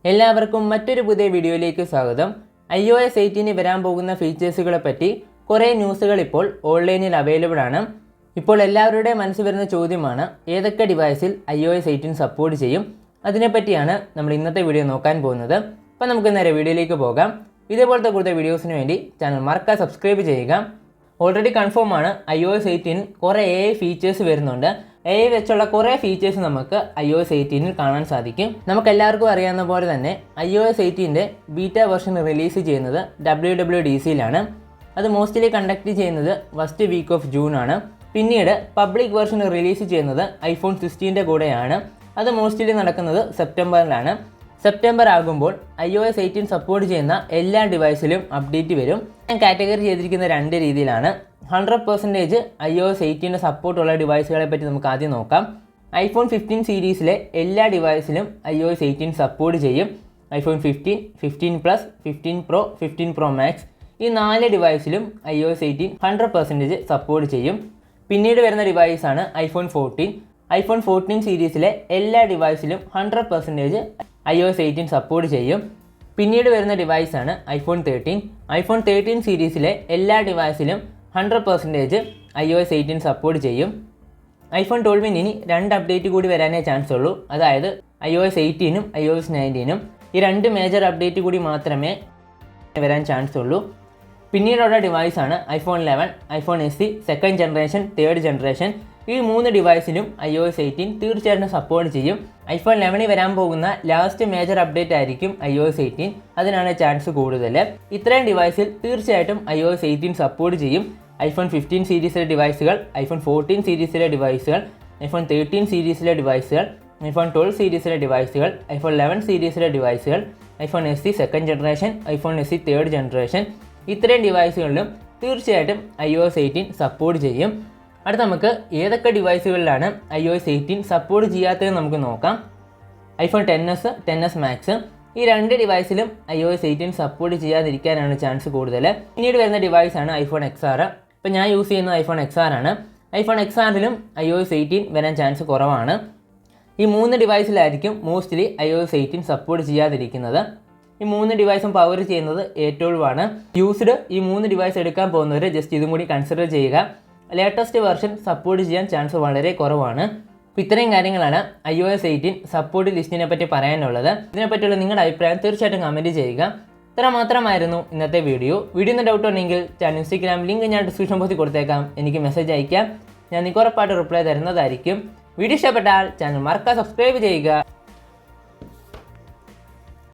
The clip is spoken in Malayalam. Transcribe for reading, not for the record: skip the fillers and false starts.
എല്ലാവർക്കും മറ്റൊരു പുതിയ വീഡിയോയിലേക്ക് സ്വാഗതം. iOS 18 വരാൻ പോകുന്ന ഫീച്ചേഴ്സുകളെ പറ്റി കുറേ ന്യൂസുകൾ ഇപ്പോൾ ഓൺലൈനിൽ അവൈലബിൾ ആണ്. ഇപ്പോൾ എല്ലാവരുടെയും മനസ്സിൽ വരുന്ന ചോദ്യമാണ് ഏതൊക്കെ ഡിവൈസിൽ iOS 18 സപ്പോർട്ട് ചെയ്യും. അതിനെപ്പറ്റിയാണ് നമ്മൾ ഇന്നത്തെ വീഡിയോ നോക്കാൻ പോകുന്നത്. അപ്പോൾ നമുക്ക് നേരെ വീഡിയോയിലേക്ക് പോകാം. ഇതേപോലത്തെ കൂടുതൽ വീഡിയോസിന് വേണ്ടി ചാനൽ മറക്കാതെ സബ്സ്ക്രൈബ് ചെയ്യുക. ഓൾറെഡി കൺഫേം ആണ് iOS 18 കുറേ AI ഫീച്ചേഴ്സ് വരുന്നുണ്ട്. AI വെച്ചുള്ള കുറേ ഫീച്ചേഴ്സ് നമുക്ക് iOS 18 കാണാൻ സാധിക്കും. നമുക്ക് എല്ലാവർക്കും അറിയാവുന്ന പോലെ തന്നെ iOS 18 ബീറ്റ വെർഷൻ റിലീസ് ചെയ്യുന്നത് WWDCയിലാണ്. അത് മോസ്റ്റ്ലി കണ്ടക്ട് ചെയ്യുന്നത് ഫസ്റ്റ് വീക്ക് ഓഫ് ജൂൺ ആണ്. പിന്നീട് പബ്ലിക് വെർഷൻ റിലീസ് ചെയ്യുന്നത് iPhone 16 കൂടെയാണ്. അത് മോസ്റ്റ്ലി നടക്കുന്നത് സെപ്റ്റംബറിലാണ്. സെപ്റ്റംബർ ആകുമ്പോൾ iOS 18 സപ്പോർട്ട് ചെയ്യുന്ന എല്ലാ ഡിവൈസിലും അപ്ഡേറ്റ് വരും. ഞാൻ കാറ്റഗറി ചെയ്തിരിക്കുന്ന രണ്ട് രീതിയിലാണ്. 100% iOS 18 സപ്പോർട്ടുള്ള ഡിവൈസുകളെ പറ്റി നമുക്ക് ആദ്യം നോക്കാം. iPhone 15 സീരീസിലെ എല്ലാ ഡിവൈസിലും iOS 18 സപ്പോർട്ട് ചെയ്യും. iPhone 15, 15 Plus, 15 Pro, 15 Pro Max ഈ 4 ഡിവൈസിലും iOS 18 100% സപ്പോർട്ട് ചെയ്യും. പിന്നീട് വരുന്ന ഡിവൈസാണ് iPhone 14. iPhone 14 സീരീസിലെ എല്ലാ ഡിവൈസിലും 100% iOS 18 സപ്പോർട്ട് ചെയ്യും. പിന്നീട് വരുന്ന ഡിവൈസാണ് iPhone 13. iPhone 13 സീരീസിലെ എല്ലാ ഡിവൈസിലും 100% iOS 18 സപ്പോർട്ട് ചെയ്യും. iPhone 12 ഇനി 2 അപ്ഡേറ്റ് കൂടി വരാനേ ചാൻസ് ഉള്ളൂ. അതായത് iOS 18 iOS 19 ഈ 2 മേജർ അപ്ഡേറ്റ് കൂടി മാത്രമേ വരാൻ ചാൻസ് ഉള്ളൂ. പിന്നീടുള്ള ഡിവൈസാണ് iPhone 11, iPhone SE, second generation, third generation ഈ 3 ഡിവൈസിലും iOS 18 തീർച്ചയായിട്ടും സപ്പോർട്ട് ചെയ്യും. iPhone 11 വരാൻ പോകുന്ന ലാസ്റ്റ് മേജർ അപ്ഡേറ്റ് ആയിരിക്കും iOS 18. അതിനാണ് ചാൻസ് കൂടുതൽ. ഇത്രയും ഡിവൈസിൽ തീർച്ചയായിട്ടും iOS 18 സപ്പോർട്ട് ചെയ്യും. iPhone 15 സീരീസിലെ ഡിവൈസുകൾ, iPhone 14 സീരീസിലെ ഡിവൈസുകൾ, iPhone 13 സീരീസിലെ ഡിവൈസുകൾ, iPhone 12 സീരീസിലെ ഡിവൈസുകൾ, iPhone 11 സീരീസിലെ ഡിവൈസുകൾ, iPhone SE second generation, iPhone SE third generation ഇത്രയും ഡിവൈസുകളിലും തീർച്ചയായിട്ടും iOS 18 സപ്പോർട്ട് ചെയ്യും. അടുത്ത നമുക്ക് ഏതൊക്കെ ഡിവൈസുകളിലാണ് iOS 18 സപ്പോർട്ട് ചെയ്യാത്തതെന്ന് നമുക്ക് നോക്കാം. iPhone XS, XS Max ഈ 2 ഡിവൈസിലും iOS 18 സപ്പോർട്ട് ചെയ്യാതിരിക്കാനാണ് ചാൻസ് കൂടുതൽ. പിന്നീട് വരുന്ന ഡിവൈസാണ് iPhone XR. ഇപ്പോൾ ഞാൻ യൂസ് ചെയ്യുന്നത് iPhone XR ആണ്. iPhone XRലും iOS 18 വരാൻ ചാൻസ് കുറവാണ്. ഈ 3 ഡിവൈസിലായിരിക്കും മോസ്റ്റ്ലി iOS 18 സപ്പോർട്ട് ചെയ്യാതിരിക്കുന്നത്. ഈ 3 ഡിവൈസും പവർ ചെയ്യുന്നത് A12 ആണ്. യൂസ്ഡ് ഈ 3 ഡിവൈസ് എടുക്കാൻ പോകുന്നവർ ജസ്റ്റ് ഇതും കൂടി കൺസിഡർ ചെയ്യുക. ലേറ്റസ്റ്റ് വെർഷൻ സപ്പോർട്ട് ചെയ്യാൻ ചാൻസ് വളരെ കുറവാണ്. അപ്പോൾ ഇത്രയും കാര്യങ്ങളാണ് iOS 18 സപ്പോർട്ട് ലിസ്റ്റിനെ പറ്റി പറയാനുള്ളത്. ഇതിനെപ്പറ്റിയുള്ള നിങ്ങളുടെ അഭിപ്രായം തീർച്ചയായിട്ടും കമൻറ്റ് ചെയ്യുക. ഇത്ര മാത്രമായിരുന്നു ഇന്നത്തെ വീഡിയോ. വീഡിയോന്ന് ഡൗട്ട് ഉണ്ടെങ്കിൽ ചാനൽ ഇൻസ്റ്റാഗ്രാം ലിങ്ക് ഞാൻ ഡിസ്ക്രിപ്ഷൻ ബോക്സിൽ കൊടുത്തേക്കാം. എനിക്ക് മെസ്സേജ് അയക്കാം. ഞാൻ നിങ്ങൾക്ക് ഉറപ്പായിട്ട് റിപ്ലൈ തരുന്നതായിരിക്കും. വീഡിയോ ഇഷ്ടപ്പെട്ടാൽ ചാനൽ മറക്കാതെ സബ്സ്ക്രൈബ് ചെയ്യുക.